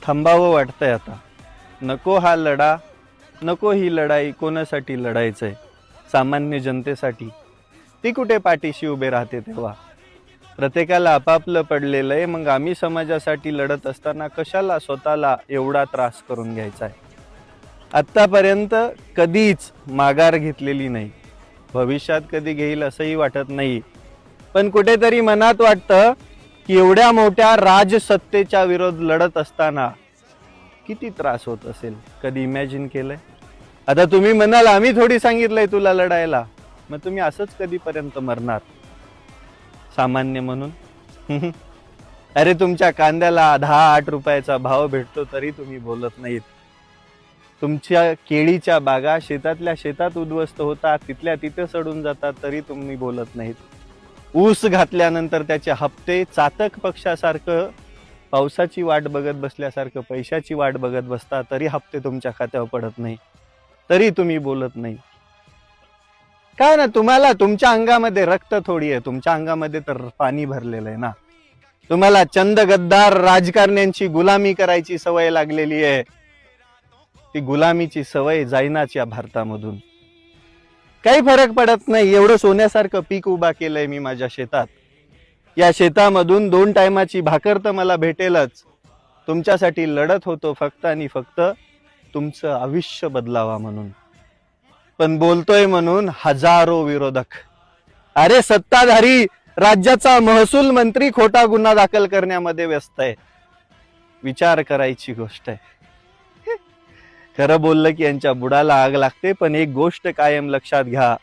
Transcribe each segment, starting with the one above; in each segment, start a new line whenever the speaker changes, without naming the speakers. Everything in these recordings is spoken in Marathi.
थांबावं वाटतंय आता. नको हा लढा, नको ही लढाई. कोणासाठी लढायचंय? सामान्य जनतेसाठी. ती कुठे पाठीशी उभे राहते तेव्हा? प्रत्येकाला आपापलं पडलेलं आहे. मग आम्ही समाजासाठी लढत असताना कशाला स्वतःला एवढा त्रास करून घ्यायचा आहे? आत्तापर्यंत कधीच माघार घेतलेली नाही, भविष्यात कधी घेईल असंही वाटत नाही. पण कुठेतरी मनात वाटतं की एवढ्या मोठ्या राजसत्तेच्या विरोध लढत असताना किती त्रास होत असेल. कधी इमॅजिन केलंय? आता तुम्ही म्हणाल आम्ही थोडी सांगितलंय तुला लढायला. मग तुम्ही असंच कधीपर्यंत मरणार सामान्य म्हणून? अरे तुमच्या कांद्याला 10-8 रुपयाचा भाव भेटतो तरी तुम्ही बोलत नाहीत. तुमच्या केळीच्या बागा शेतातल्या शेतात उद्ध्वस्त होतात, तिथल्या तिथे सडून जातात तरी तुम्ही बोलत नाहीत. ऊस घातल्यानंतर त्याचे हप्ते चातक पक्षासारखं पावसाची वाट बघत बसल्यासारखं पैशाची वाट बघत बसता तरी हप्ते तुमच्या खात्यावर पडत नाही, तरी तुम्ही बोलत नाही. काय ना, तुम्हाला तुमच्या अंगामध्ये रक्त थोडी आहे, तुमच्या अंगामध्ये तर पाणी भरलेलं आहे ना. तुम्हाला चंद गद्दार राजकारण्यांची गुलामी करायची सवय लागलेली आहे. ती गुलामीची सवय जाईनाच या भारतामधून. काही फरक पडत नाही. एवढं सोन्यासारखं पीक उभा केलंय मी माझ्या शेतात. या शेतामधून 2 टायमाची भाकर तर मला भेटेलच. तुमच्यासाठी लढत होतो फक्त आणि फक्त तुमचं आयुष्य बदलावा म्हणून. पण बोलतोय म्हणून हजारो विरोधक. अरे सत्ताधारी राज्याचा महसूल मंत्री खोटा गुन्हा दाखल करण्यामध्ये व्यस्त आहे. विचार करायची गोष्ट आहे. खरं बोललं की यांच्या बुडाला आग लागते. पण एक गोष्ट कायम लक्षात घ्या,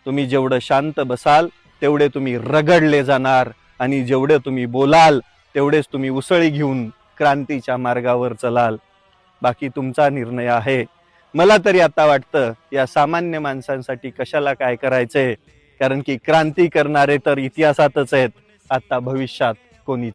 तुम्ही जेवढं शांत बसाल तेवढे तुम्ही रगडले जाणार, आणि जेवढे तुम्ही बोलाल तेवढेच तुम्ही उसळी घेऊन क्रांतीच्या मार्गावर चलाल. बाकी तुमचा निर्णय आहे. मला तरी आता वाटतं या सामान्य माणसांसाठी कशाला काय करायचंय, कारण की क्रांती करणारे तर इतिहासातच आहेत, आता भविष्यात कोणी